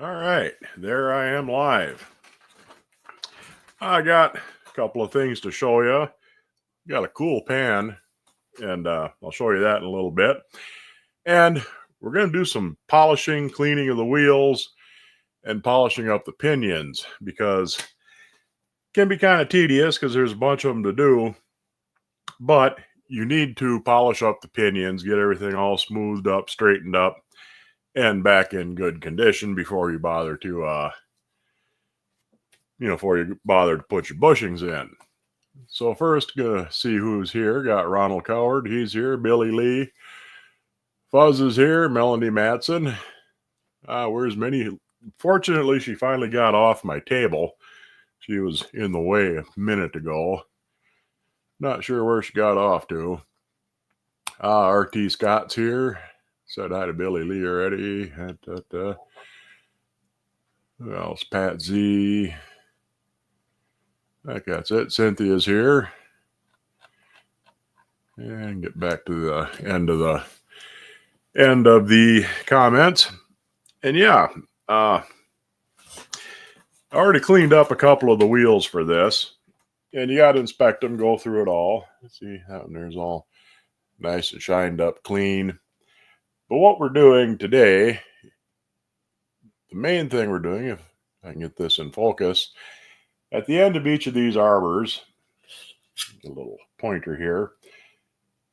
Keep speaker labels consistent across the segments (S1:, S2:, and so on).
S1: All right, there I am live. I got a couple of things to show you. Got a cool pan, and I'll show you that in a little bit. And we're going to do some polishing, cleaning of the wheels, and polishing up the pinions because it can be kind of tedious because there's a bunch of them to do. But you need to polish up the pinions, get everything all smoothed up, straightened up, and back in good condition before you bother to before you bother to put your bushings in. So first, gonna see who's here. Got Ronald Coward, he's here. Billy Lee, Fuzz is here. Melanie Matson. Where's Minnie? Fortunately, she finally got off my table. She was in the way a minute ago. Not sure where she got off to. RT Scott's here. Said hi to Billy Lee already. Who else? Pat Z. I think that's it. Cynthia's here. And get back to the end of the comments. And yeah, I already cleaned up a couple of the wheels for this. And you got to inspect them, go through it all. See how there's all nice and shined up, clean. But what we're doing today, the main thing we're doing, if I can get this in focus, at the end of each of these arbors, a little pointer here,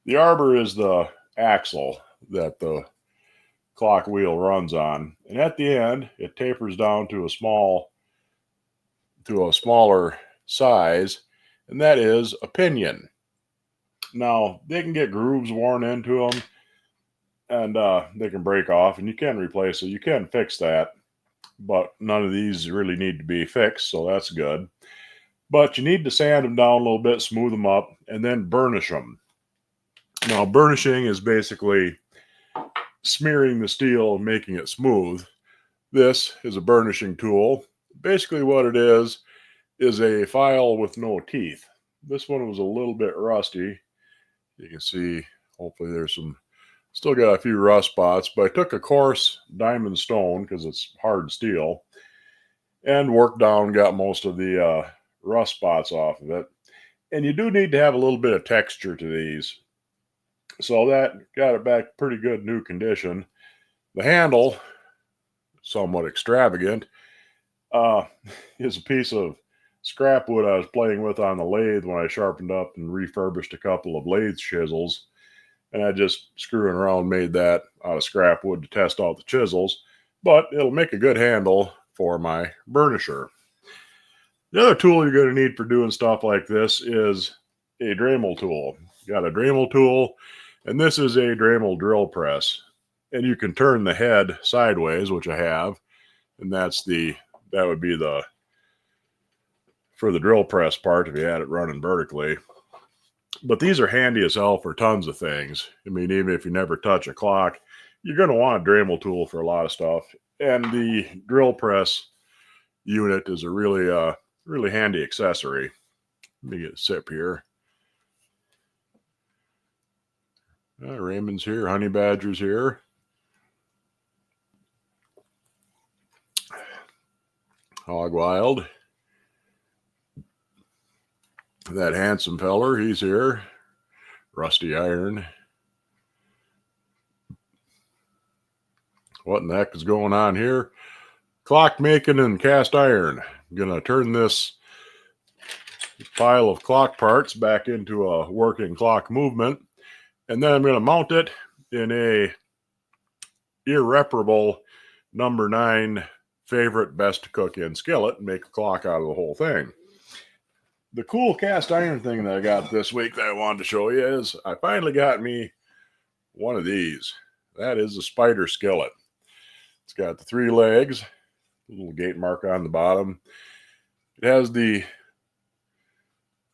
S1: the arbor is the axle that the clock wheel runs on. And at the end, it tapers down to a smaller size, and that is a pinion. Now, they can get grooves worn into them, and they can break off, and you can replace it. You can fix that, but none of these really need to be fixed, so that's good. But you need to sand them down a little bit, smooth them up, and then burnish them. Now, burnishing is basically smearing the steel and making it smooth. This is a burnishing tool. Basically what it is a file with no teeth. This one was a little bit rusty. You can see, hopefully there's still got a few rust spots, but I took a coarse diamond stone because it's hard steel and worked down, got most of the rust spots off of it. And you do need to have a little bit of texture to these. So that got it back pretty good new condition. The handle, somewhat extravagant, is a piece of scrap wood I was playing with on the lathe when I sharpened up and refurbished a couple of lathe chisels. And I just screwing around made that out of scrap wood to test out the chisels. But it'll make a good handle for my burnisher. The other tool you're going to need for doing stuff like this is a Dremel tool. You got a Dremel tool, and this is a Dremel drill press. And you can turn the head sideways, which I have, and that would be for the drill press part if you had it running vertically. But these are handy as hell for tons of things. I mean, even if you never touch a clock, you're going to want a Dremel tool for a lot of stuff. And the drill press unit is a really handy accessory. Let me get a sip here. Raymond's here. Honey Badger's here. Hog Wild. That handsome feller, he's here. Rusty Iron. What in the heck is going on here? Clock making and cast iron. I'm going to turn this pile of clock parts back into a working clock movement. And then I'm going to mount it in a irreparable number 9 favorite best to cook in skillet and make a clock out of the whole thing. The cool cast iron thing that I got this week that I wanted to show you is I finally got me one of these. That is a spider skillet. It's got the 3 legs, a little gate mark on the bottom. It has the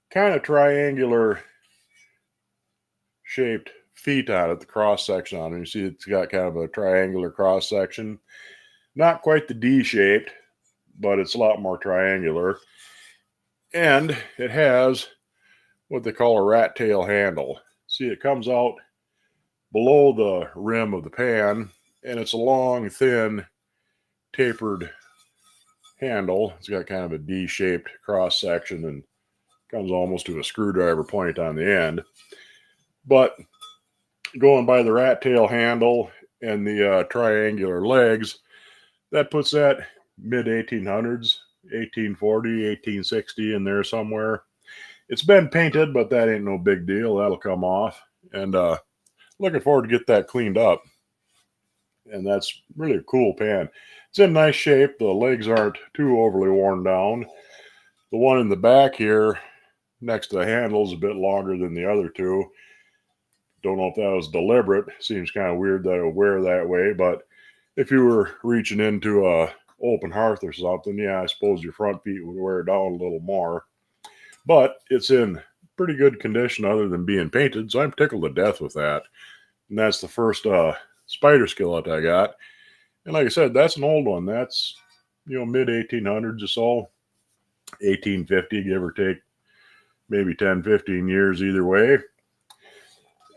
S1: kind of triangular shaped feet on it, the cross section on it. You see it's got kind of a triangular cross section. Not quite the D shaped, but it's a lot more triangular. And it has what they call a rat tail handle. See, it comes out below the rim of the pan, and it's a long, thin tapered handle. It's got kind of a D-shaped cross section and comes almost to a screwdriver point on the end. But going by the rat tail handle and the triangular legs, that puts that mid 1800s, 1840, 1860 in there somewhere. It's been painted, but that ain't no big deal. That'll come off. And looking forward to get that cleaned up. And that's really a cool pan. It's in nice shape. The legs aren't too overly worn down. The one in the back here next to the handle is a bit longer than the other two. Don't know if that was deliberate. Seems kind of weird that it would wear that way, but if you were reaching into a open hearth or something, yeah, I suppose your front feet would wear down a little more. But it's in pretty good condition other than being painted, so I'm tickled to death with that. And that's the first spider skillet I got. And like I said, that's an old one. That's, mid 1800s or so, 1850, give or take maybe 10, 15 years either way.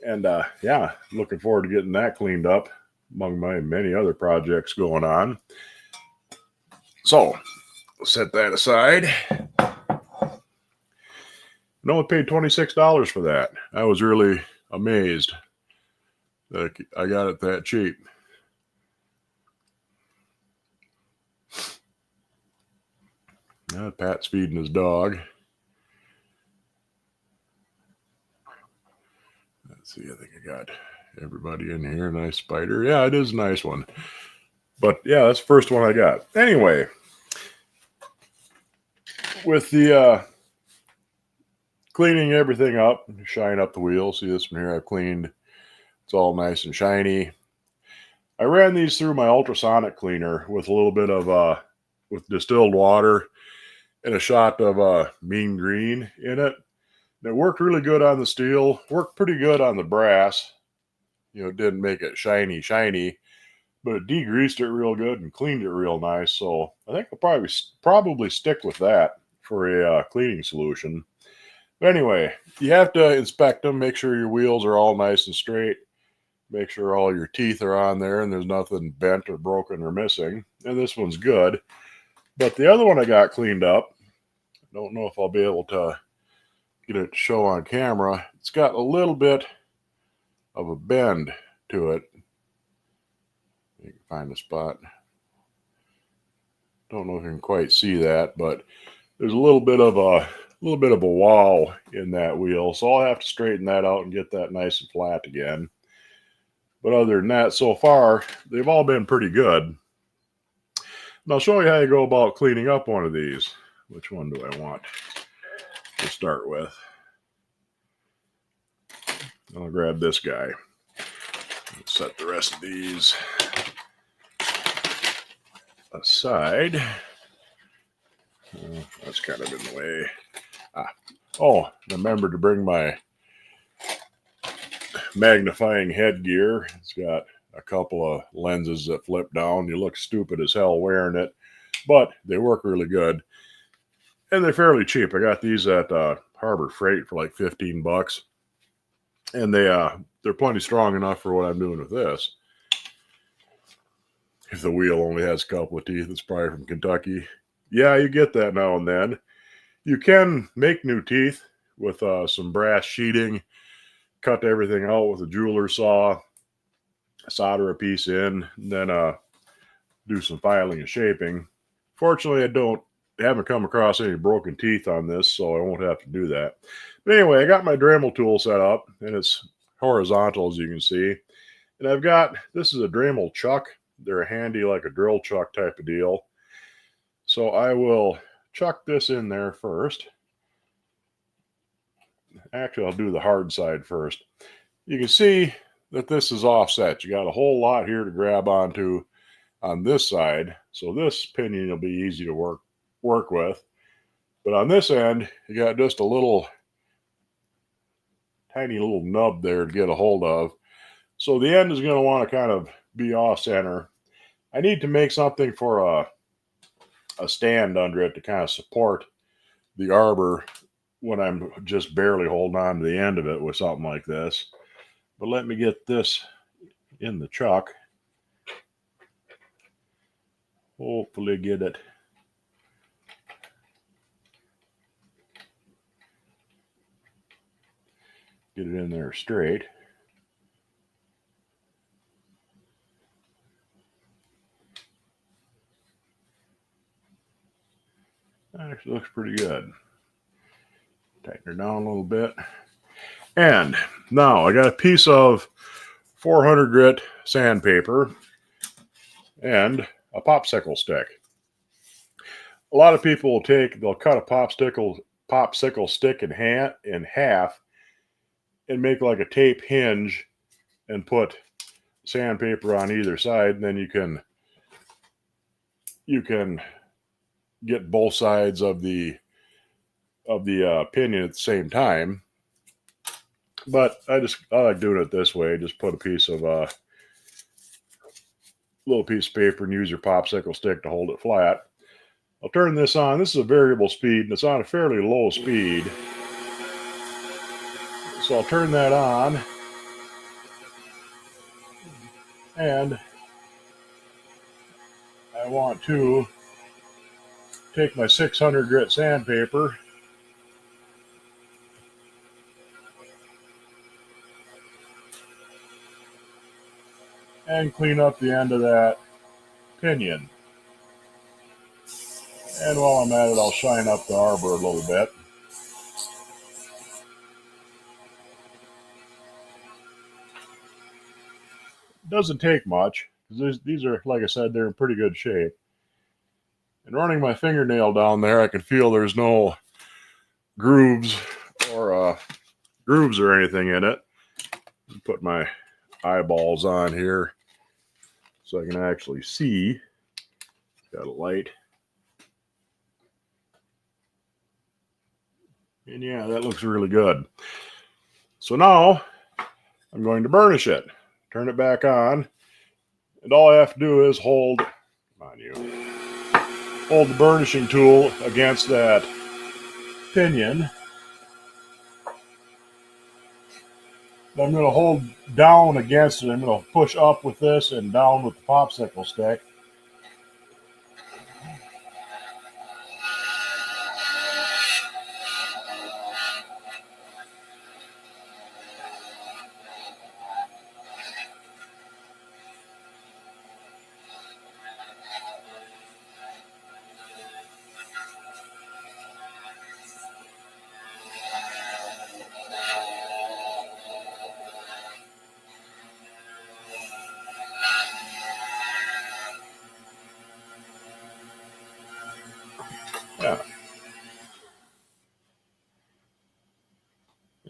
S1: And yeah, looking forward to getting that cleaned up among my many other projects going on. So, set that aside. No, I paid $26 for that. I was really amazed that I got it that cheap. Pat's feeding his dog. Let's see, I think I got everybody in here. Nice spider. Yeah, it is a nice one. But yeah, that's the first one I got. Anyway, with the cleaning everything up, shine up the wheel. See this one here I've cleaned. It's all nice and shiny. I ran these through my ultrasonic cleaner with a little bit of with distilled water and a shot of mean green in it. And it worked really good on the steel, worked pretty good on the brass. It didn't make it shiny, but it degreased it real good and cleaned it real nice. So I think I'll probably stick with that for a cleaning solution. But anyway, you have to inspect them, make sure your wheels are all nice and straight, make sure all your teeth are on there and there's nothing bent or broken or missing. And this one's good. But the other one I got cleaned up, I don't know if I'll be able to get it to show on camera. It's got a little bit of a bend to it. You can find a spot. Don't know if you can quite see that, but there's a little bit of a wall in that wheel, so I'll have to straighten that out and get that nice and flat again. But other than that, so far they've all been pretty good. And I'll show you how you go about cleaning up one of these. Which one do I want to start with? I'll grab this guy. Set the rest of these aside. That's kind of in the way. Oh, remember to bring my magnifying headgear. It's got a couple of lenses that flip down. You look stupid as hell wearing it, but they work really good. And they're fairly cheap. I got these at Harbor Freight for like $15. And they're plenty strong enough for what I'm doing with this. If the wheel only has a couple of teeth, it's probably from Kentucky. Yeah, you get that now and then. You can make new teeth with some brass sheeting, cut everything out with a jeweler saw, solder a piece in, and then do some filing and shaping. Fortunately, I haven't come across any broken teeth on this, so I won't have to do that. But anyway, I got my Dremel tool set up, and it's horizontal, as you can see. And this is a Dremel chuck. They're handy like a drill chuck type of deal. So I will chuck this in there first. Actually, I'll do the hard side first. You can see that this is offset. You got a whole lot here to grab onto on this side. So this pinion will be easy to work with. But on this end, you got just a tiny little nub there to get a hold of. So the end is going to want to kind of be off center. I need to make something for a stand under it to kind of support the arbor when I'm just barely holding on to the end of it with something like this. But let me get this in the chuck. hopefully get it in there straight. That actually looks pretty good. Tighten her down a little bit. And now I got a piece of 400 grit sandpaper and a popsicle stick. A lot of people they'll cut a popsicle stick in half and make like a tape hinge and put sandpaper on either side, and then you can get both sides of the pinion at the same time. But I like doing it this way. Just put a piece of little piece of paper and use your popsicle stick to hold it flat. I'll turn this on. This is a variable speed, and it's on a fairly low speed. So I'll turn that on, and I want to take my 600 grit sandpaper and clean up the end of that pinion. And while I'm at it, I'll shine up the arbor a little bit. It doesn't take much, because these are, like I said, they're in pretty good shape. And running my fingernail down there, I can feel there's no grooves or anything in it. Put my eyeballs on here so I can actually see. Got a light. And yeah, that looks really good. So now I'm going to burnish it. Turn it back on. And all I have to do is hold the burnishing tool against that pinion. I'm going to hold down against it. I'm going to push up with this and down with the popsicle stick. Yeah.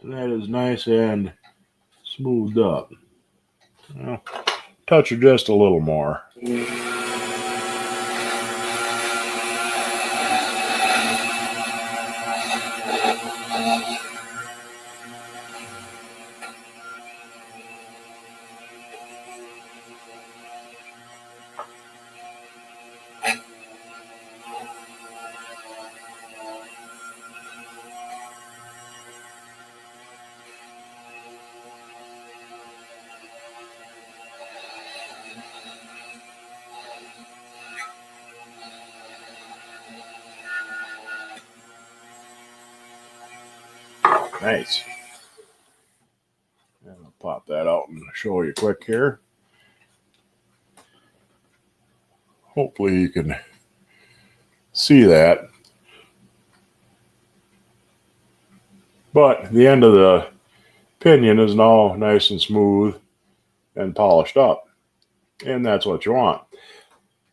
S1: And that is nice and smoothed up. Well, touch it just a little more. Nice. And I'll pop that out and show you quick here. Hopefully you can see that. But the end of the pinion is now nice and smooth and polished up. And that's what you want.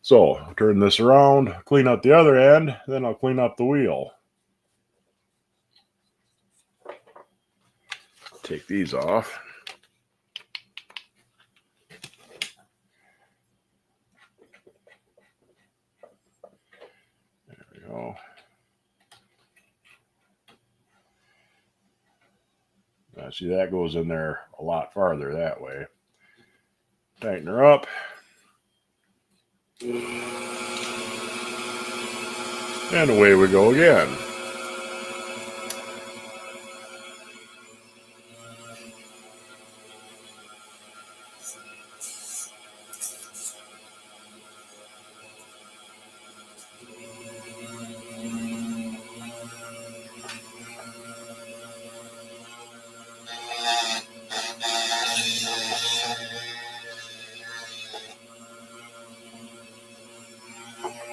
S1: So I'll turn this around, clean up the other end, then I'll clean up the wheel. Take these off. There we go. Now, see, that goes in there a lot farther that way. Tighten her up. And away we go again.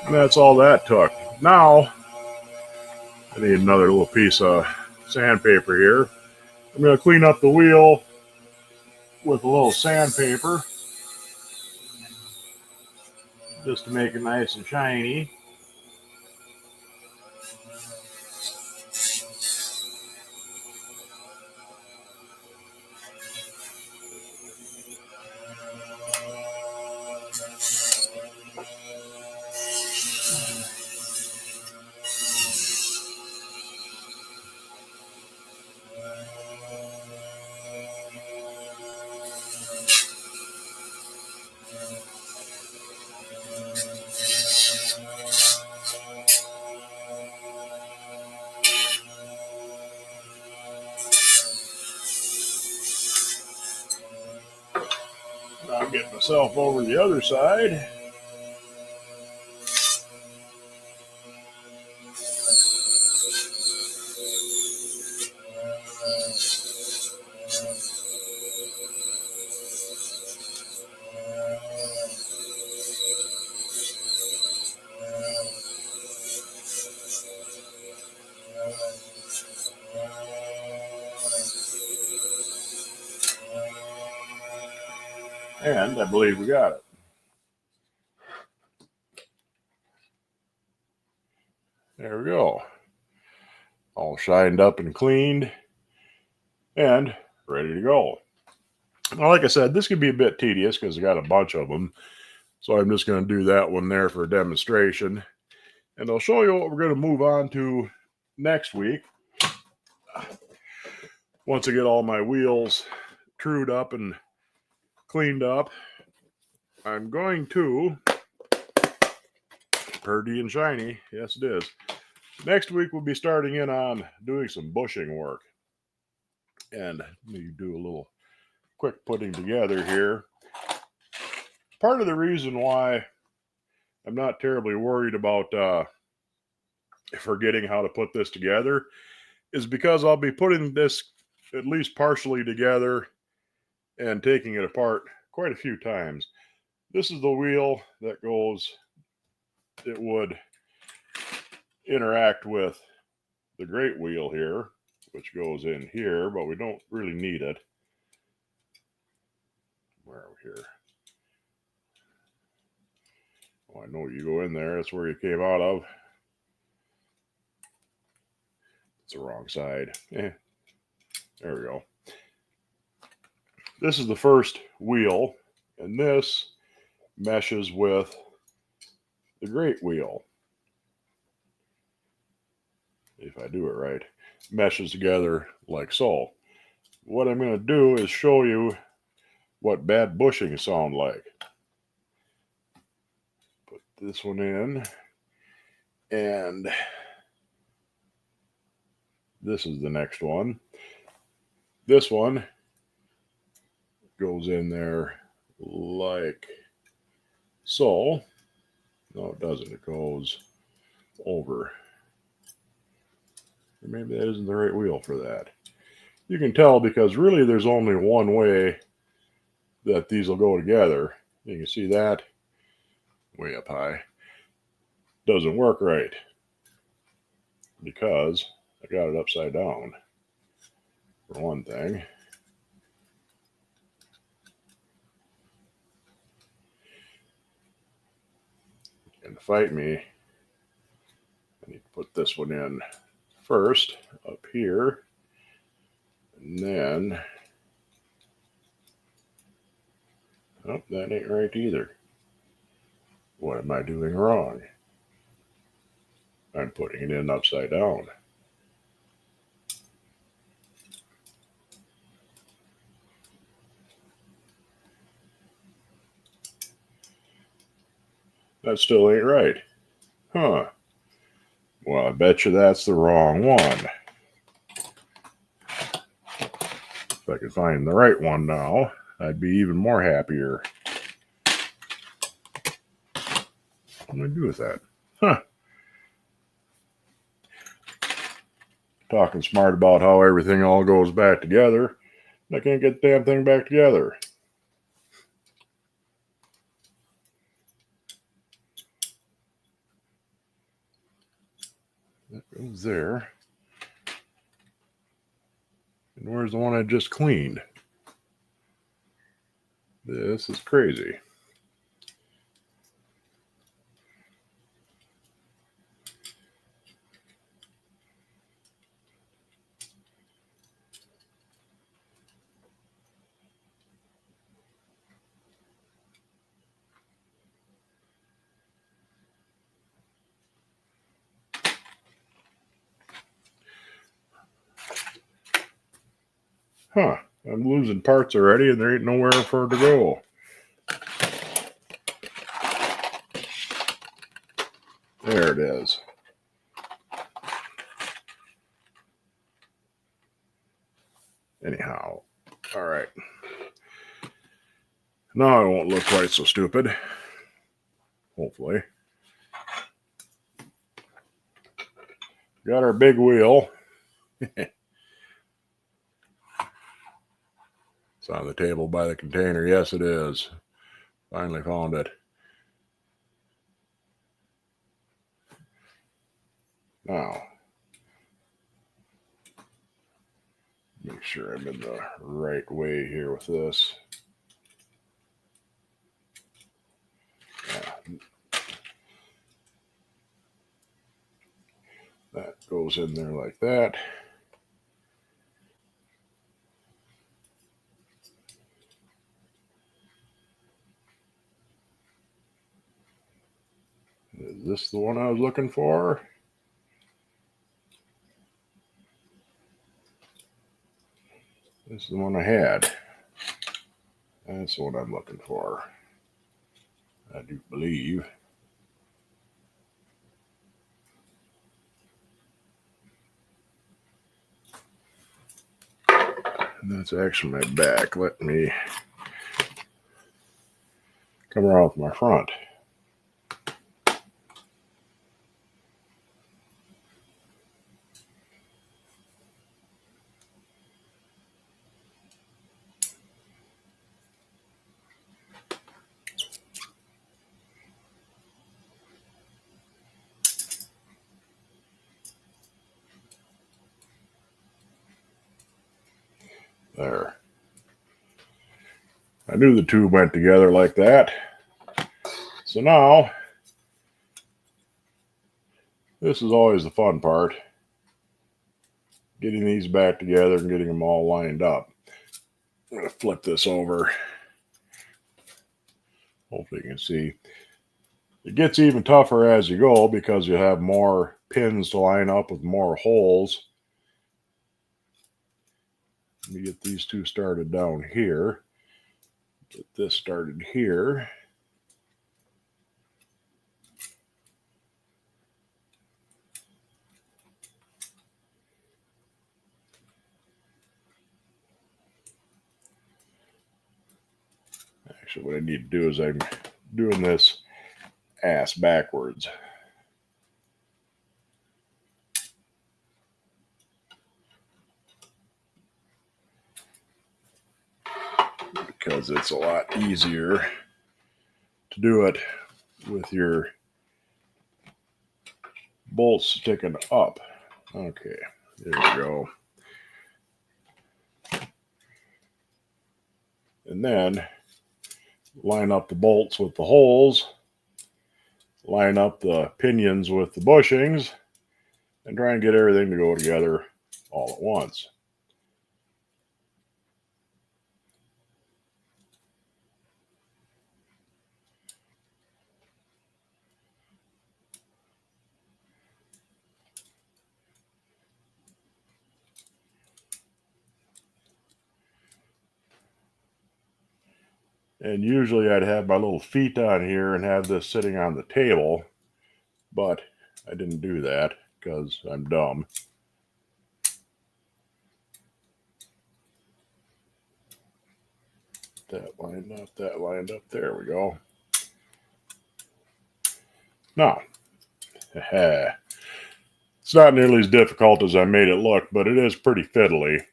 S1: And that's all that took. Now, I need another little piece of sandpaper here. I'm going to clean up the wheel with a little sandpaper just to make it nice and shiny. I'll get myself over the other side. And I believe we got it. There we go. All shined up and cleaned and ready to go. Now, like I said, this could be a bit tedious because I got a bunch of them. So I'm just going to do that one there for a demonstration. And I'll show you what we're going to move on to next week. Once I get all my wheels trued up and cleaned up, I'm going to, pretty and shiny, yes it is. Next week we'll be starting in on doing some bushing work. And let me do a little quick putting together here. Part of the reason why I'm not terribly worried about forgetting how to put this together is because I'll be putting this at least partially together and taking it apart quite a few times. This is the wheel that goes, it would interact with the great wheel here, which goes in here, but we don't really need it. Where are we here? Oh, I know you go in there. That's where you came out of. It's the wrong side. There we go. This is the first wheel, and this meshes with the great wheel. If I do it right, meshes together like so. What I'm going to do is show you what bad bushing sound like. Put this one in, and this is the next one. This one goes in there like so. No, it doesn't. It goes over. Maybe that isn't the right wheel for that. You can tell because really there's only one way that these will go together. You can see that way up high doesn't work right because I got it upside down, for one thing. And to fight me, I need to put this one in first up here, and then, oh, that ain't right either. What am I doing wrong? I'm putting it in upside down. That still ain't right. Huh. Well, I bet you that's the wrong one. If I could find the right one now, I'd be even more happier. What am I do with that? Huh. Talking smart about how everything all goes back together. I can't get the damn thing back together. That goes there. And where's the one I just cleaned? This is crazy. Huh. I'm losing parts already and there ain't nowhere for it to go. There it is. Anyhow, all right. Now I won't look quite so stupid. Hopefully. Got our big wheel. It's on the table by the container. Yes, it is. Finally found it. Now, make sure I'm in the right way here with this. That goes in there like that. Is this the one I was looking for? This is the one I had. That's the one I'm looking for. I do believe. And that's actually my back. Let me come around with my front. There. I knew the two went together like that. So now, this is always the fun part. Getting these back together and getting them all lined up. I'm going to flip this over. Hopefully you can see. It gets even tougher as you go because you have more pins to line up with more holes. Let me get these two started down here. Get this started here. Actually, what I need to do is I'm doing this ass backwards. Because it's a lot easier to do it with your bolts sticking up. Okay, there we go. And then line up the bolts with the holes, line up the pinions with the bushings, and try and get everything to go together all at once. And usually I'd have my little feet on here and have this sitting on the table, but I didn't do that because I'm dumb. That lined up, that lined up. There we go. Now, it's not nearly as difficult as I made it look, but it is pretty fiddly.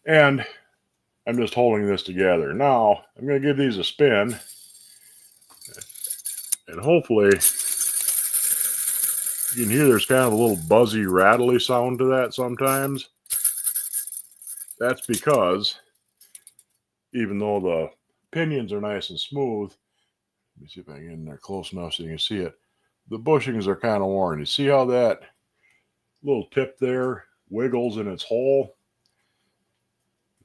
S1: And I'm just holding this together. Now, I'm going to give these a spin. And hopefully, You can hear there's kind of a little buzzy, rattly sound to that sometimes. That's because even though the pinions are nice and smooth, let me see if I can get in there close enough so you can see it. The bushings are kind of worn. You see how that little tip there wiggles in its hole?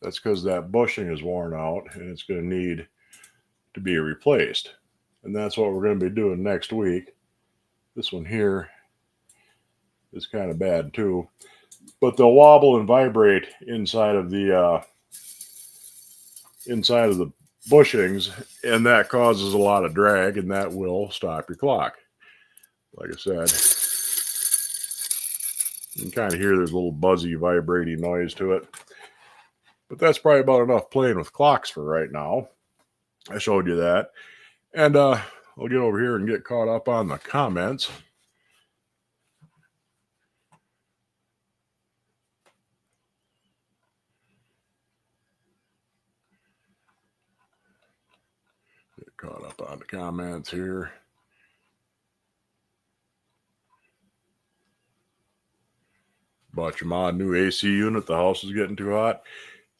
S1: That's because that bushing is worn out and it's going to need to be replaced. And that's what we're going to be doing next week. This one here is kind of bad too. But they'll wobble and vibrate inside of the bushings, and that causes a lot of drag, and that will stop your clock. Like I said, you can kind of hear there's a little buzzy, vibrating noise to it. But that's probably about enough playing with clocks for right now. I showed you that. And I'll get over here and get caught up on the comments. Get caught up on the comments here. Bought your mod new AC unit. The house is getting too hot.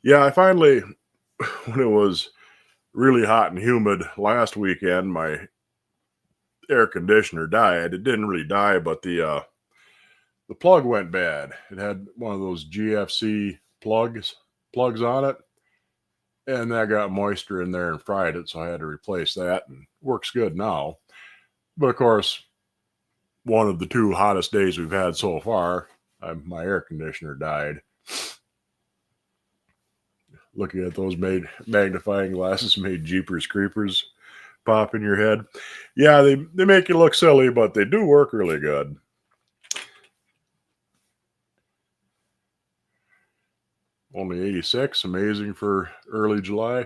S1: Yeah, I finally, when it was really hot and humid last weekend, my air conditioner died. It didn't really die, but the plug went bad. It had one of those GFC plugs on it, and that got moisture in there and fried it, so I had to replace that, and it works good now. But of course, one of the 2 hottest days we've had so far, my air conditioner died. Looking at those magnifying glasses made Jeepers Creepers pop in your head. Yeah, they make you look silly, but they do work really good. Only 86, amazing for early July.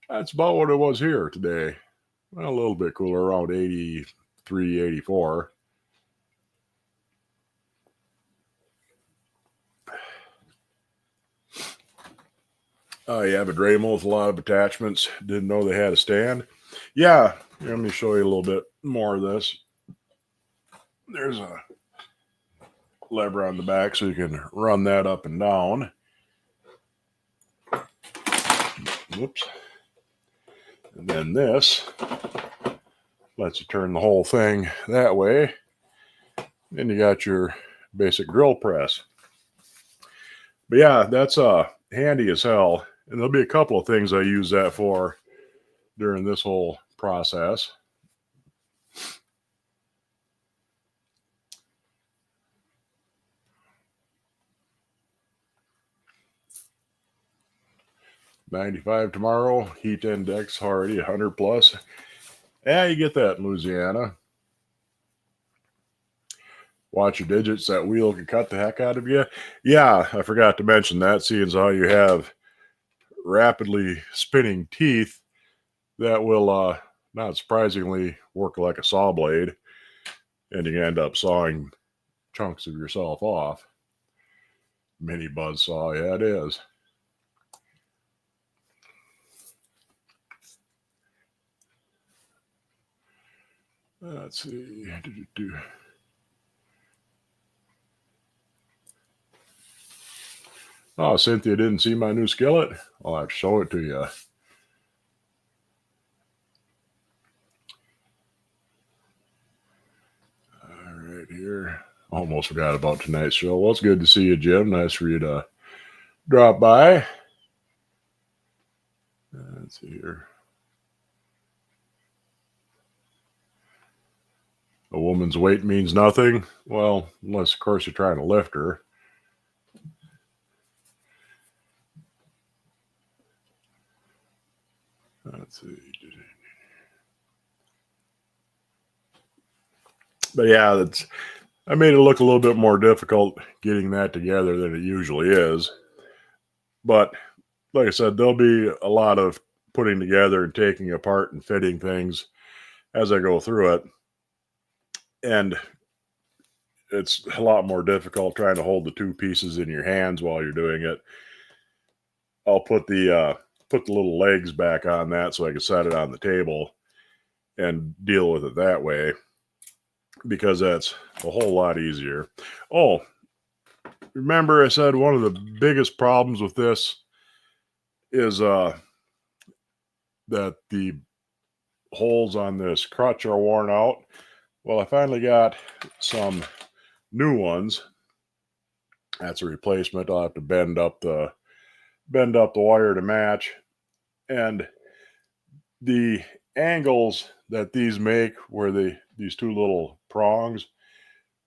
S1: That's about what it was here today. Well, a little bit cooler, around 83, 84. You have a Dremel with a lot of attachments. Didn't know they had a stand. Yeah, let me show you a little bit more of this. There's a lever on the back so you can run that up and down. Whoops. And then this lets you turn the whole thing that way. Then you got your basic drill press. But yeah, that's handy as hell. And there'll be a couple of things I use that for during this whole process. $95 tomorrow, heat index already 100 plus. Yeah, you get that in Louisiana. Watch your digits. That wheel can cut the heck out of you. Yeah, I forgot to mention that. Seeing as how you have rapidly spinning teeth, that will, not surprisingly, work like a saw blade, and you end up sawing chunks of yourself off. Mini buzz saw, yeah, it is. Let's see. Oh, Cynthia didn't see my new skillet? I'll have to show it to you. All right, here. Almost forgot about tonight's show. Well, it's good to see you, Jim. Nice for you to drop by. Let's see here. A woman's weight means nothing. Well, unless, of course, you're trying to lift her. Let's see. But yeah, I made it look a little bit more difficult getting that together than it usually is. But like I said, there'll be a lot of putting together and taking apart and fitting things as I go through it. And it's a lot more difficult trying to hold the 2 pieces in your hands while you're doing it. I'll put the little legs back on that so I can set it on the table and deal with it that way. because that's a whole lot easier. Oh, remember I said one of the biggest problems with this is that the holes on this crutch are worn out. Well, I finally got some new ones. That's a replacement. I'll have to bend up the wire to match. And the angles that these make, where these two little prongs,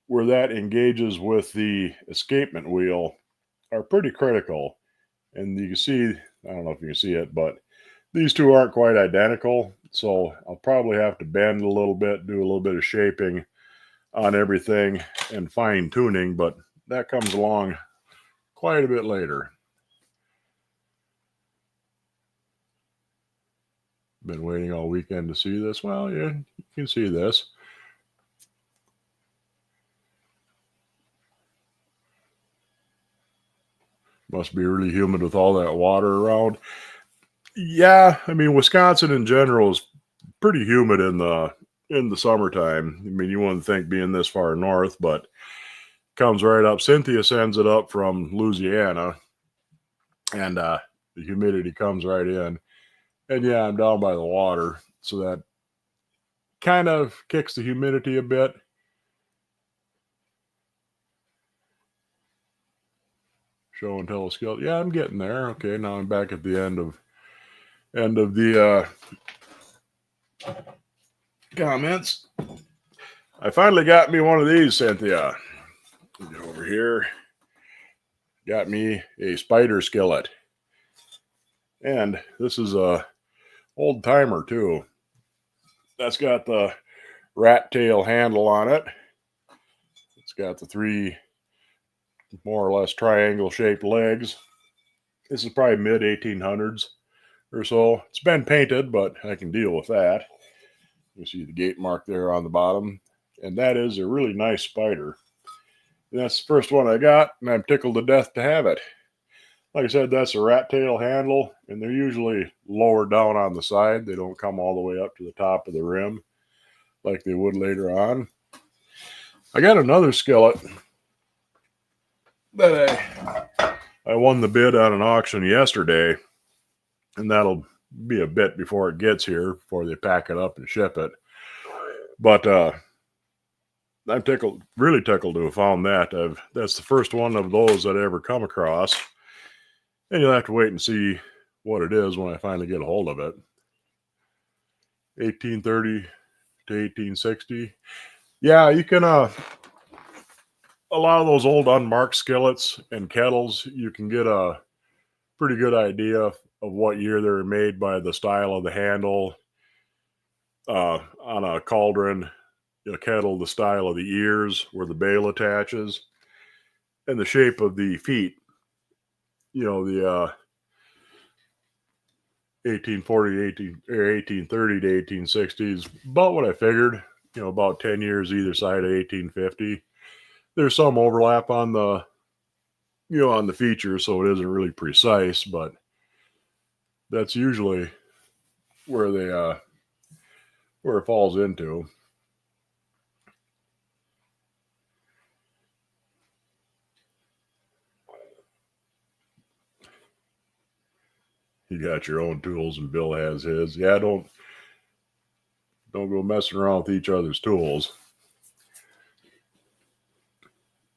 S1: where that engages with the escapement wheel, are pretty critical. And you can see, I don't know if you can see it, but these two aren't quite identical. So I'll probably have to bend a little bit, do a little bit of shaping on everything and fine tuning, but that comes along quite a bit later. Been waiting all weekend to see this. Well, yeah, you can see this. Must be really humid with all that water around. Yeah, I mean Wisconsin in general is pretty humid in the summertime. I mean, you wouldn't think being this far north, but comes right up. Cynthia sends it up from Louisiana, and the humidity comes right in. And yeah, I'm down by the water, so that kind of kicks the humidity a bit. Show and tell skill. Yeah, I'm getting there. Okay, now I'm back at the end of the comments. I finally got me one of these, Cynthia. Get over here. Got me a spider skillet. And this is a old timer too. That's got the rat tail handle on it. It's got the three more or less triangle shaped legs. This is probably mid 1800s or so. It's been painted, but I can deal with that. You see the gate mark there on the bottom. And that is a really nice spider. And that's the first one I got, and I'm tickled to death to have it. Like I said, that's a rat tail handle, and they're usually lower down on the side. They don't come all the way up to the top of the rim like they would later on. I got another skillet that I won the bid on an auction yesterday, and that'll be a bit before it gets here, before they pack it up and ship it. But I'm really tickled to have found that. That's the first one of those that I ever come across. And you'll have to wait and see what it is when I finally get a hold of it. 1830 to 1860. Yeah, you can, a lot of those old unmarked skillets and kettles, you can get a pretty good idea of what year they were made by the style of the handle. On a cauldron, a kettle, the style of the ears where the bail attaches, and the shape of the feet. The 1840, 1830 to 1860s, about what I figured. About 10 years either side of 1850. There's some overlap on the features, so it isn't really precise, but that's usually where where it falls into. You got your own tools, and Bill has his. Yeah, don't go messing around with each other's tools.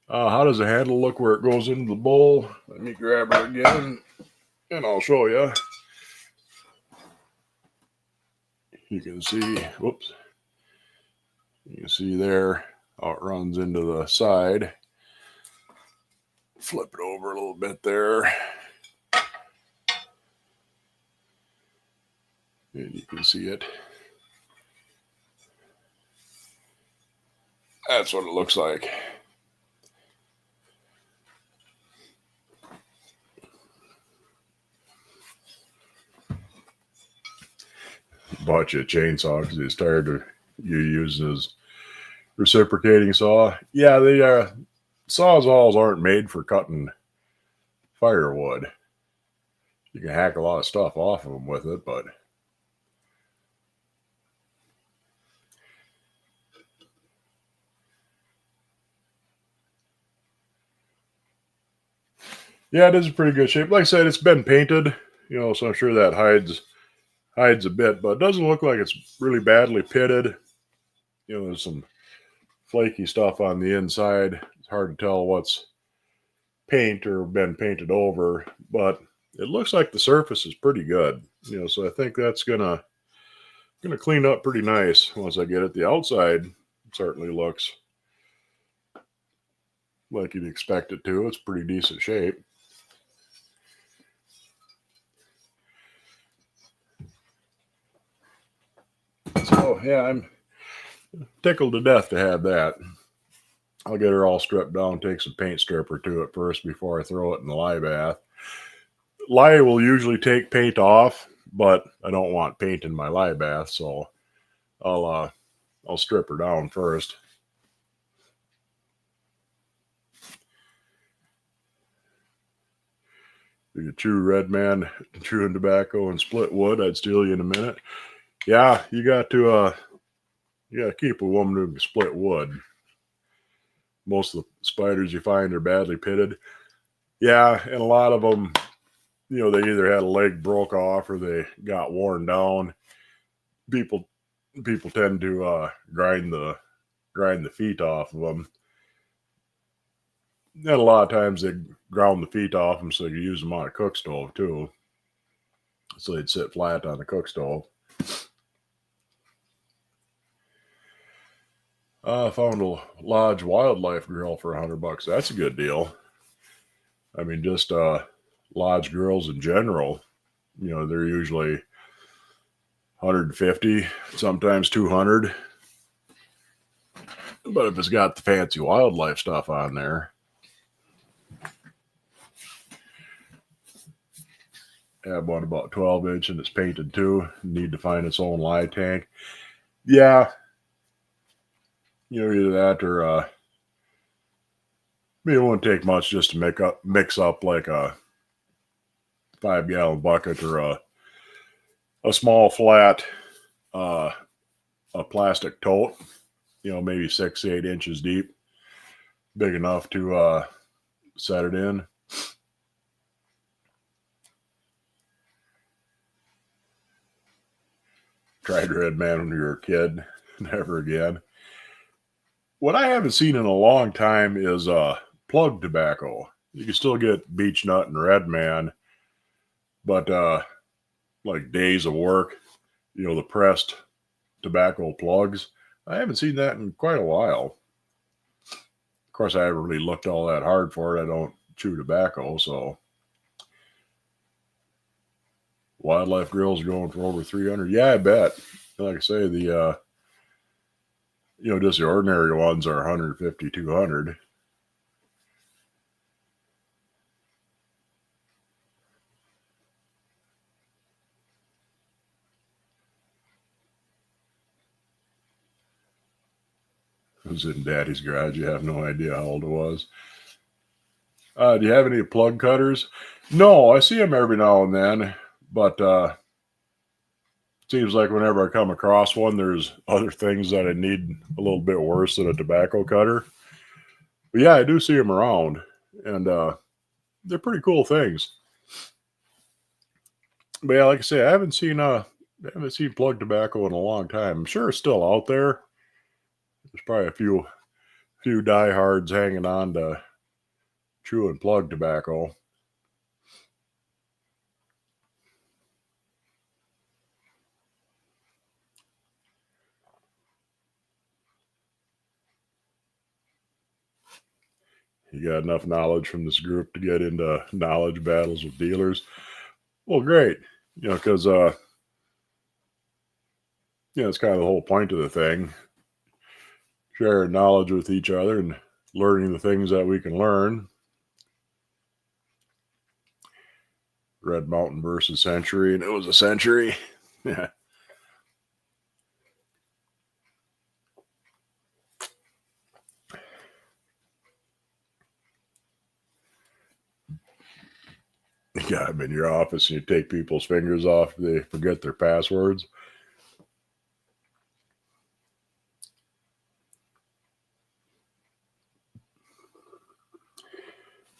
S1: How does the handle look where it goes into the bowl? Let me grab her again, and I'll show you. You can see, whoops. You can see there how it runs into the side. Flip it over a little bit there. And you can see it. That's what it looks like. Bought you a chainsaw because he's tired of you using his reciprocating saw. Yeah, the sawzalls aren't made for cutting firewood. You can hack a lot of stuff off of them with it, but Yeah, it is a pretty good shape. Like I said, it's been painted, so I'm sure that hides a bit, but it doesn't look like it's really badly pitted. There's some flaky stuff on the inside. It's hard to tell what's paint or been painted over, but it looks like the surface is pretty good. So I think that's gonna clean up pretty nice once I get it. The outside certainly looks like you'd expect it to. It's pretty decent shape. So yeah, I'm tickled to death to have that. I'll get her all stripped down, take some paint stripper to it first before I throw it in the lye bath. Lye will usually take paint off, but I don't want paint in my lye bath, so I'll strip her down first. You chew red man chewing tobacco and split wood, I'd steal you in a minute. Yeah, you got to keep a woman who can split wood. Most of the spiders you find are badly pitted. Yeah, and a lot of them, they either had a leg broke off or they got worn down. People tend to grind the feet off of them. And a lot of times they ground the feet off them so you use them on a cook stove too. So they'd sit flat on the cook stove. I found a lodge wildlife grill for $100. That's a good deal. I mean, just lodge grills in general, they're usually 150, sometimes 200. But if it's got the fancy wildlife stuff on there, I have one about 12-inch and it's painted too. Need to find its own lye tank. Yeah, either that or it won't take much just to mix up like a 5-gallon bucket or a small flat a plastic tote, maybe 6 to 8 inches deep, big enough to set it in. Tried Red Man when you were a kid, never again. What I haven't seen in a long time is plug tobacco. You can still get beech nut and red man, but like days of work, the pressed tobacco plugs. I haven't seen that in quite a while. Of course, I haven't really looked all that hard for it. I don't chew tobacco, so wildlife grills are going for over 300. Yeah, I bet. Like I say, the just the ordinary ones are 150, 200. It was in Daddy's garage. You have no idea how old it was. Do you have any plug cutters? No, I see them every now and then, but seems like whenever I come across one, there's other things that I need a little bit worse than a tobacco cutter. But yeah, I do see them around, and they're pretty cool things. But yeah, like I say, I haven't seen plug tobacco in a long time. I'm sure it's still out there. There's probably a few diehards hanging on to chewing plug tobacco. You got enough knowledge from this group to get into knowledge battles with dealers. Well, great. Because it's kind of the whole point of the thing. Sharing knowledge with each other and learning the things that we can learn. Red Mountain versus Century, and it was a Century. Yeah. You got them in your office and you take people's fingers off, they forget their passwords.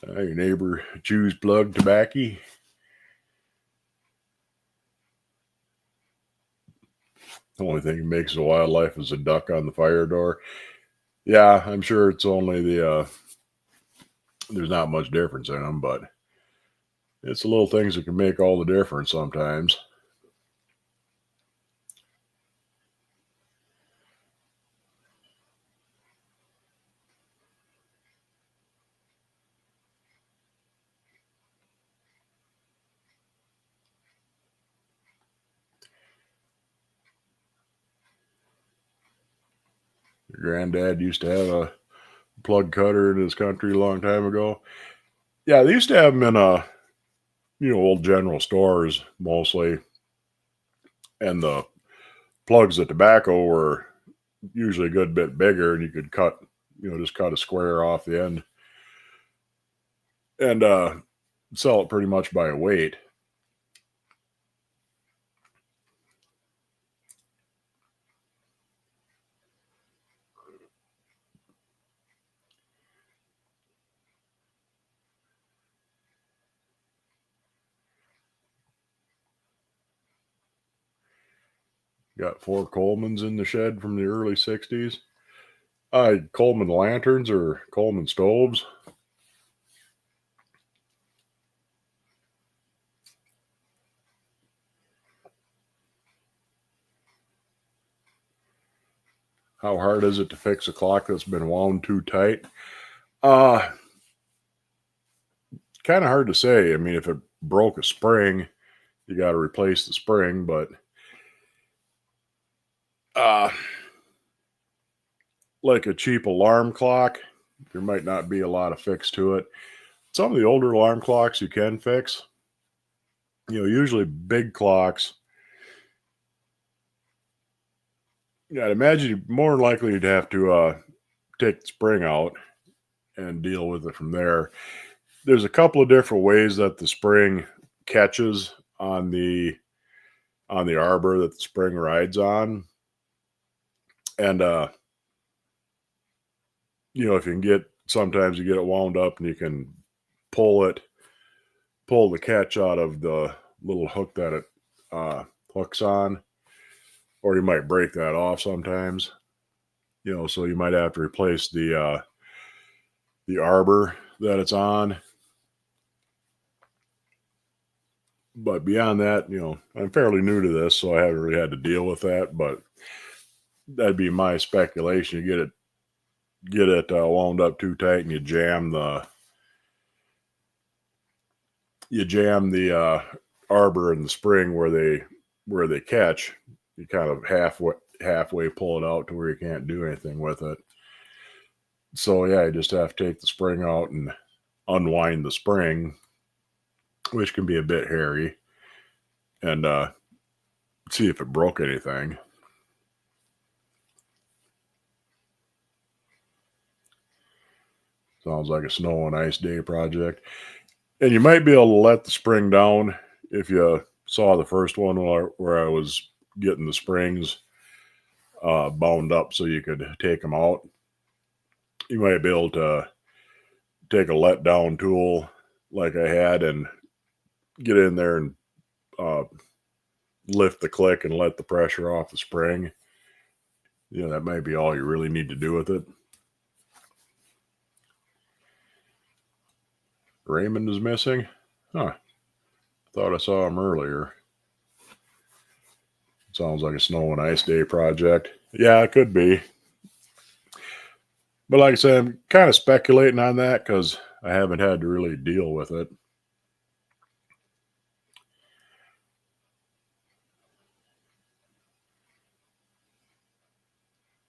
S1: Your neighbor chews plug tobacco. The only thing that makes a wildlife is a duck on the fire door. Yeah, I'm sure it's only there's not much difference in them, but it's the little things that can make all the difference sometimes. Your granddad used to have a plug cutter in his country a long time ago. Yeah, they used to have them in old general stores mostly, and the plugs of tobacco were usually a good bit bigger, and you could just cut a square off the end and sell it pretty much by weight. Got 4 Colemans in the shed from the early '60s. Coleman lanterns or Coleman stoves. How hard is it to fix a clock that's been wound too tight? Uh, Kind of hard to say. I mean, if it broke a spring, you got to replace the spring, but uh, like a cheap alarm clock, there might not be a lot of fix to it. Some of the older alarm clocks you can fix. Usually big clocks. Yeah, I'd imagine you're more than likely you'd have to take the spring out and deal with it from there. There's a couple of different ways that the spring catches on the arbor that the spring rides on, and if you can sometimes you get it wound up and you can pull pull the catch out of the little hook that it hooks on, or you might break that off sometimes. So you might have to replace the arbor that it's on. But beyond that, I'm fairly new to this, so I haven't really had to deal with that. But that'd be my speculation. You get it wound up too tight, and you jam the arbor and the spring where they catch. You kind of halfway pull it out to where you can't do anything with it. So yeah, you just have to take the spring out and unwind the spring, which can be a bit hairy, and see if it broke anything. Sounds like a snow and ice day project. And you might be able to let the spring down if you saw the first one where I was getting the springs bound up so you could take them out. You might be able to take a let down tool like I had and get in there and uh, lift the click and let the pressure off the spring. That might be all you really need to do with it. Raymond is missing? Huh. Thought I saw him earlier. Sounds like a snow and ice day project. Yeah, it could be. But like I said, I'm kind of speculating on that because I haven't had to really deal with it.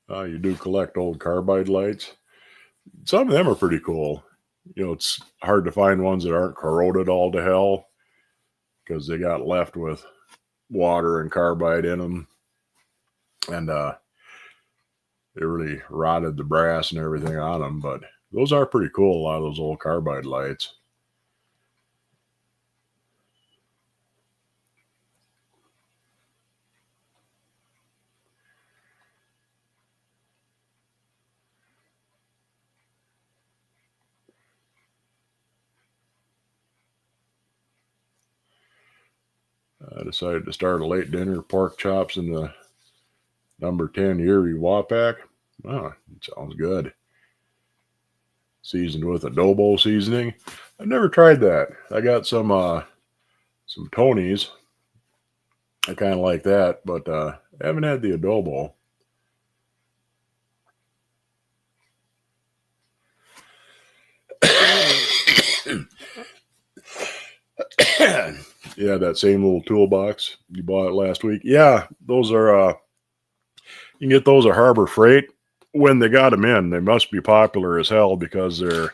S1: You do collect old carbide lights. Some of them are pretty cool. It's hard to find ones that aren't corroded all to hell because they got left with water and carbide in them, and it really rotted the brass and everything on them. But those are pretty cool. A lot of those old carbide lights. decided to start a late dinner, pork chops in the number 10 Erie Wapak. Oh, it sounds good. Seasoned with adobo seasoning. I've never tried that. I got some Tony's. I kind of like that, but I haven't had the adobo. Yeah, that same little toolbox you bought last week. Yeah, those are you can get those at Harbor Freight. When they got them in, they must be popular as hell because they're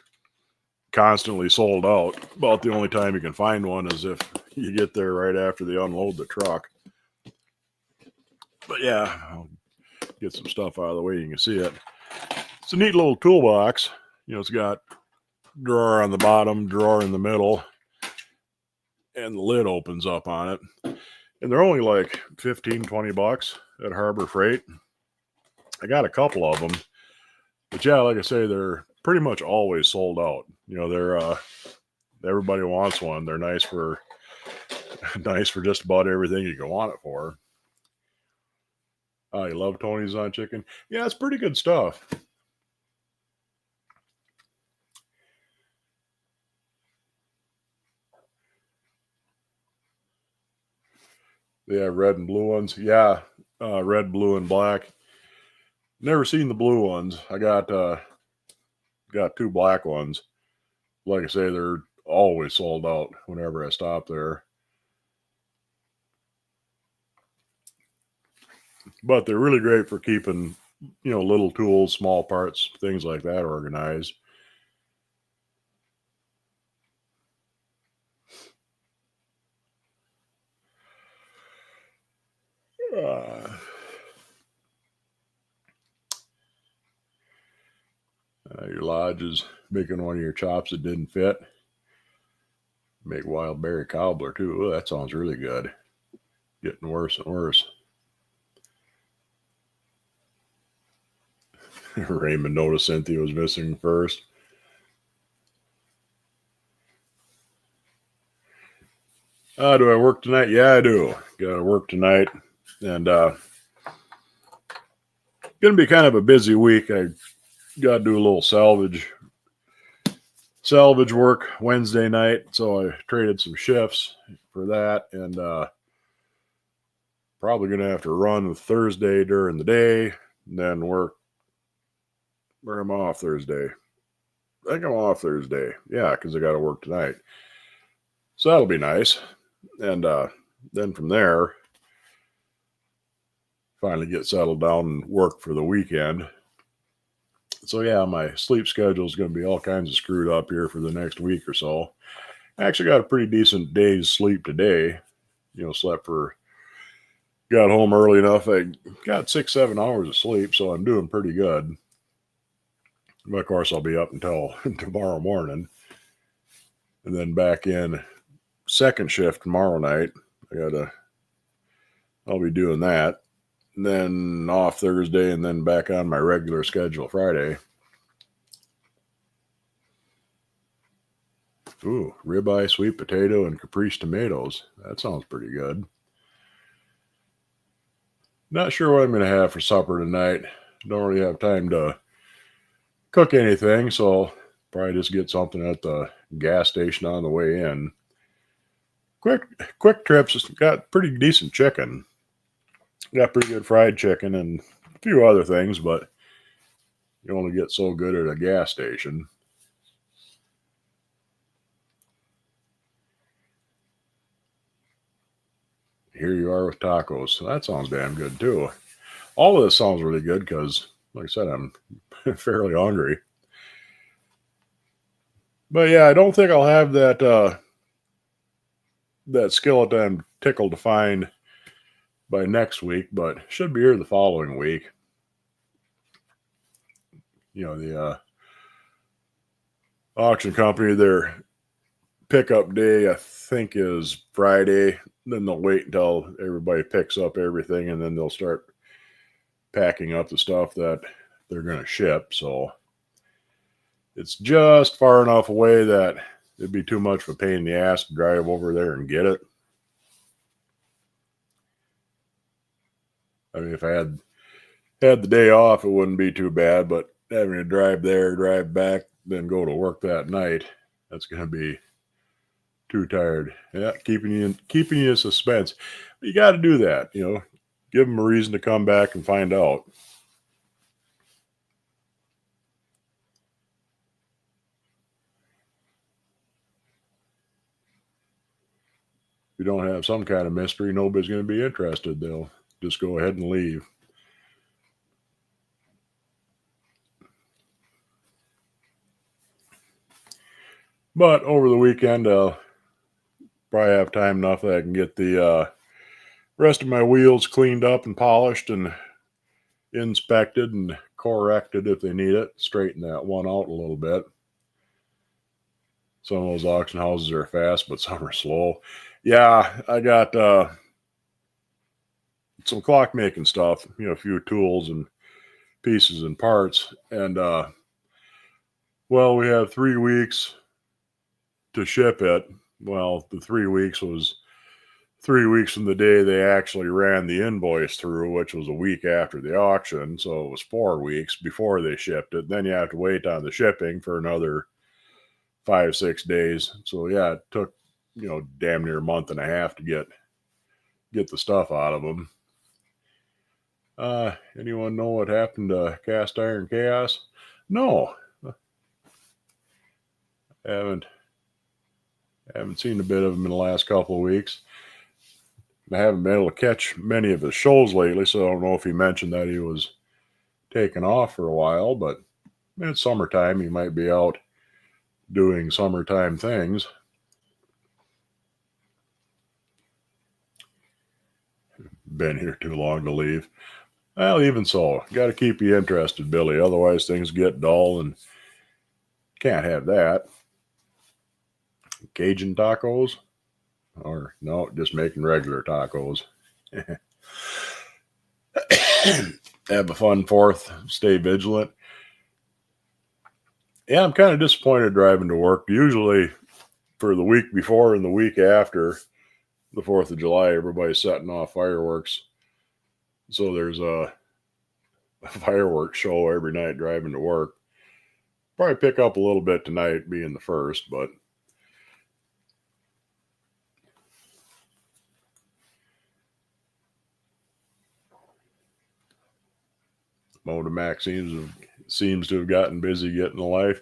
S1: constantly sold out. About the only time you can find one is if you get there right after they unload the truck. But yeah, I'll get some stuff out of the way. You can see it. It's a neat little toolbox. It's got drawer on the bottom, drawer in the middle, and the lid opens up on it. And they're only like 15, 20 bucks at Harbor Freight. I got a couple of them. But yeah, like I say, they're pretty much always sold out. They're everybody wants one. They're nice for just about everything you can want it for. I love Tony's on chicken. Yeah, it's pretty good stuff. They have red and blue ones. Yeah, red, blue, and black. Never seen the blue ones. I got two black ones. Like I say, they're always sold out whenever I stop there. But they're really great for keeping, little tools, small parts, things like that organized. Your lodge is making one of your chops that didn't fit. Make wild berry cobbler too. Oh, that sounds really good. Getting worse and worse. Raymond noticed Cynthia was missing first. Do I work tonight? Yeah, I do. Got to work tonight. And going to be kind of a busy week. I got to do a little salvage work Wednesday night. So I traded some shifts for that. And probably going to have to run Thursday during the day and then work. Where am I off Thursday? I think I'm off Thursday. Yeah, because I got to work tonight. So that'll be nice. And then from there, finally get settled down and work for the weekend. So yeah, my sleep schedule is going to be all kinds of screwed up here for the next week or so. I actually got a pretty decent day's sleep today. Got home early enough. I got 6-7 hours of sleep, so I'm doing pretty good. But of course, I'll be up until tomorrow morning, and then back in second shift tomorrow night. I'll be doing that. And then off Thursday, and then back on my regular schedule Friday. Ooh, ribeye, sweet potato, and caprese tomatoes. That sounds pretty good. Not sure what I'm going to have for supper tonight. Don't really have time to cook anything, so probably just get something at the gas station on the way in. Quick Trips got pretty decent chicken. Got pretty good fried chicken and a few other things, but you only get so good at a gas station. Here you are with tacos. So that sounds damn good too. All of this sounds really good because, like I said, I'm fairly hungry. But yeah, I don't think I'll have that skillet I'm tickled to find by next week, but should be here the following week. The auction company, their pickup day, I think, is Friday. Then they'll wait until everybody picks up everything, and then they'll start packing up the stuff that they're going to ship. So it's just far enough away that it'd be too much of a pain in the ass to drive over there and get it. I mean, if I had the day off, it wouldn't be too bad. But having to drive there, drive back, then go to work that night, that's going to be too tired. Yeah, keeping you in suspense. But you got to do that. Give them a reason to come back and find out. If you don't have some kind of mystery, nobody's going to be interested. They'll just go ahead and leave. But over the weekend, I'll probably have time enough that I can get the rest of my wheels cleaned up and polished and inspected and corrected if they need it. Straighten that one out a little bit. Some of those auction houses are fast, but some are slow. Yeah, I got some clockmaking stuff, a few tools and pieces and parts. And, well, we have 3 weeks to ship it. Well, the 3 weeks was 3 weeks from the day they actually ran the invoice through, which was a week after the auction. So it was 4 weeks before they shipped it. Then you have to wait on the shipping for another 5-6 days. So yeah, it took, damn near a month and a half to get the stuff out of them. Anyone know what happened to Cast Iron Chaos? No. Haven't seen a bit of him in the last couple of weeks. I haven't been able to catch many of his shows lately, so I don't know if he mentioned that he was taking off for a while, but it's summertime. He might be out doing summertime things. Been here too long to leave. Well, even so, got to keep you interested, Billy. Otherwise, things get dull and can't have that. Cajun tacos? Or no, just making regular tacos. Have a fun 4th. Stay vigilant. Yeah, I'm kind of disappointed driving to work. Usually for the week before and the week after the 4th of July, everybody's setting off fireworks. So there's a fireworks show every night driving to work. Probably pick up a little bit tonight being the 1st, but Motomac seems to have gotten busy getting a life.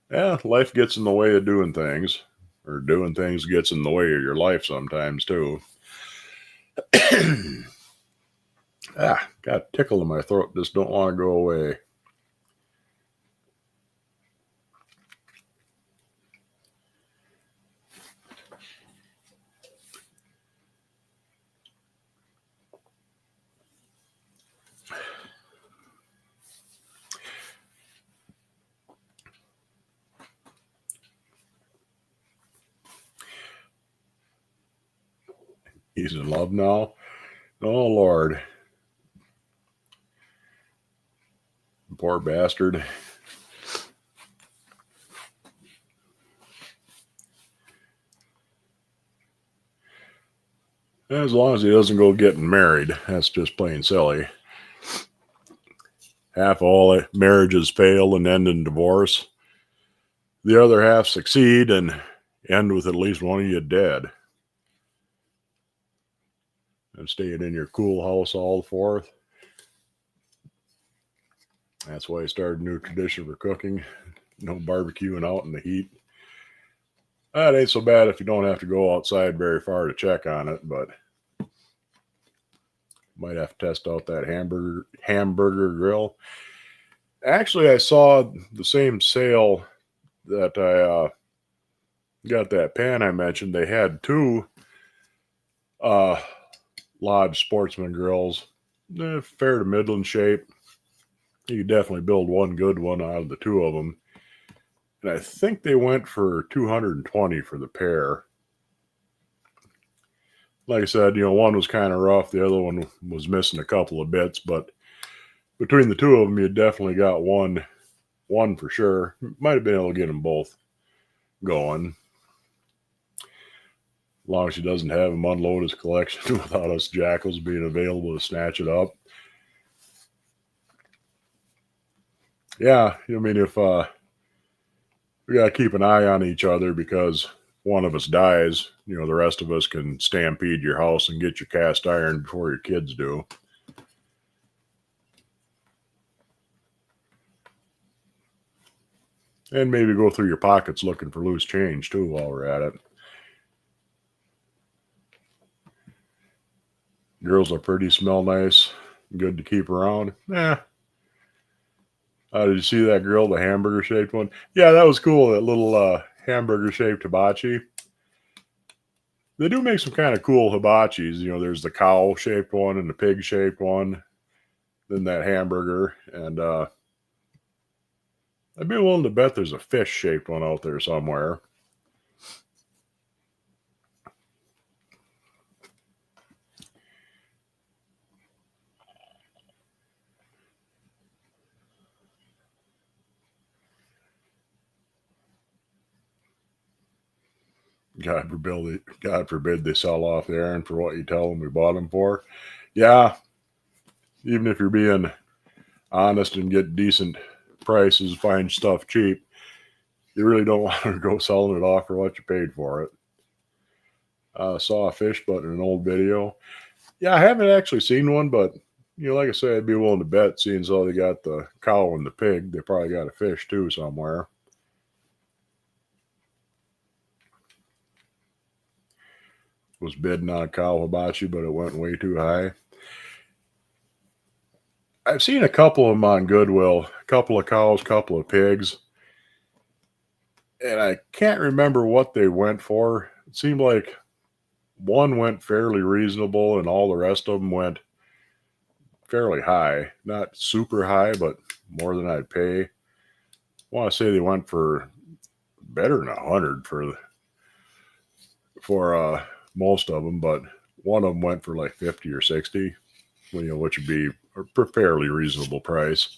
S1: Yeah, life gets in the way of doing things, or doing things gets in the way of your life sometimes too. Got a tickle in my throat. Just don't want to go away. He's in love now. Oh, Lord. Poor bastard. As long as he doesn't go getting married, that's just plain silly. Half all marriages fail and end in divorce. The other half succeed and end with at least one of you dead. And staying in your cool house all the 4th. That's why I started a new tradition for cooking. No barbecuing out in the heat. That ain't so bad if you don't have to go outside very far to check on it, but might have to test out that hamburger grill. Actually, I saw the same sale that I got that pan I mentioned. They had 2 Lodge Sportsman grills. Fair to middling shape. You could definitely build one good one out of the 2 of them. And I think they went for $220 for the pair. Like I said, one was kind of rough. The other one was missing a couple of bits. But between the 2 of them, you definitely got one for sure. Might have been able to get them both going. long as he doesn't have him unload his collection without us jackals being available to snatch it up. Yeah, I mean, if we got to keep an eye on each other because one of us dies, the rest of us can stampede your house and get your cast iron before your kids do. And maybe go through your pockets looking for loose change too while we're at it. Girls are pretty, smell nice, good to keep around. Did you see that grill, the hamburger shaped one? Yeah, that was cool. That little hamburger shaped hibachi. They do make some kind of cool hibachis. There's the cow shaped one and the pig shaped one. Then that hamburger. And I'd be willing to bet there's a fish shaped one out there somewhere. God forbid they sell off the iron for what you tell them we bought them for. Yeah, even if you're being honest and get decent prices, find stuff cheap, you really don't want to go selling it off for what you paid for it. Saw a fish butt in an old video. Yeah, I haven't actually seen one, but like I said, I'd be willing to bet, seeing as how they got the cow and the pig, they probably got a fish too somewhere. Was bidding on a cow hibachi, but it went way too high. I've seen a couple of them on Goodwill, a couple of cows, a couple of pigs, and I can't remember what they went for. It seemed like one went fairly reasonable and all the rest of them went fairly high. Not super high, but more than I'd pay. I want to say they went for better than 100 for most of them, but one of them went for like 50 or 60, which would be a fairly reasonable price.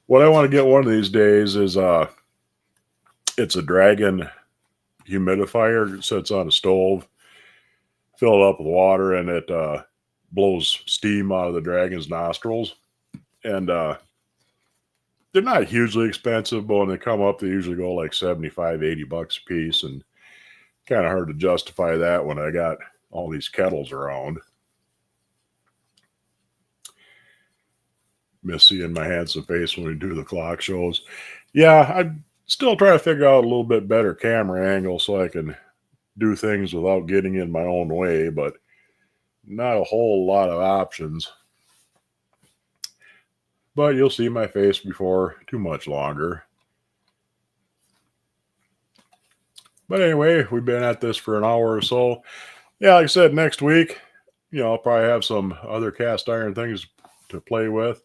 S1: What I want to get one of these days is it's a Dragon humidifier. It sits on a stove, fill it up with water, and it blows steam out of the Dragon's nostrils. And they're not hugely expensive, but when they come up, they usually go like $75-$80 a piece, and kind of hard to justify that when I got all these kettles around. Miss seeing my handsome face when we do the clock shows. Yeah, I'm still trying to figure out a little bit better camera angle so I can do things without getting in my own way, but not a whole lot of options. But you'll see my face before too much longer. But anyway, we've been at this for an hour or so. Yeah, like I said, next week, I'll probably have some other cast iron things to play with.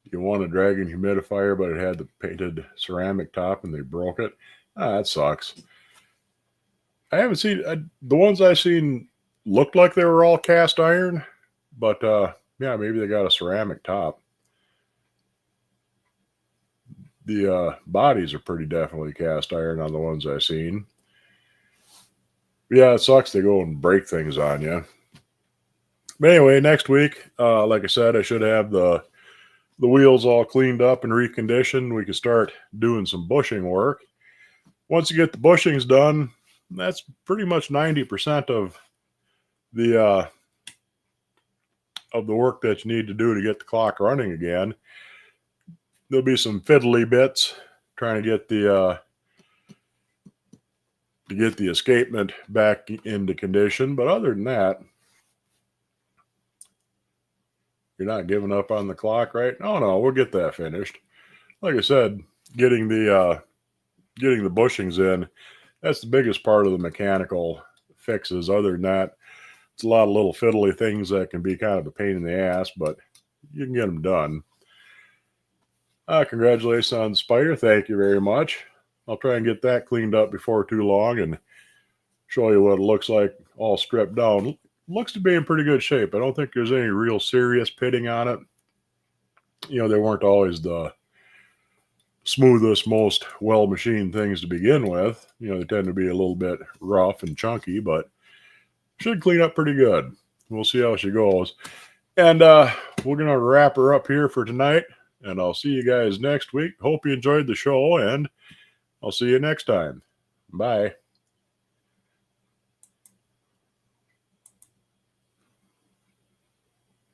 S1: You want a Dragon humidifier, but it had the painted ceramic top and they broke it. That sucks. I haven't seen the ones I've seen looked like they were all cast iron, but yeah, maybe they got a ceramic top. The bodies are pretty definitely cast iron on the ones I've seen. Yeah, it sucks they go and break things on you. But anyway, next week, like I said, I should have the wheels all cleaned up and reconditioned. We can start doing some bushing work. Once you get the bushings done, that's pretty much 90% of the work that you need to do to get the clock running again. There'll be some fiddly bits trying to get the escapement back into condition, but other than that, you're not giving up on the clock, right? No, we'll get that finished. Like I said, getting the bushings in, that's the biggest part of the mechanical fixes. Other than that, it's a lot of little fiddly things that can be kind of a pain in the ass, but you can get them done. Congratulations on the spider. Thank you very much. I'll try and get that cleaned up before too long and show you what it looks like all stripped down. Looks to be in pretty good shape. I don't think there's any real serious pitting on it. They weren't always the smoothest, most well-machined things to begin with. You know, they tend to be a little bit rough and chunky, but should clean up pretty good. We'll see how she goes. And we're going to wrap her up here for tonight. And I'll see you guys next week. Hope you enjoyed the show, and I'll see you next time. Bye.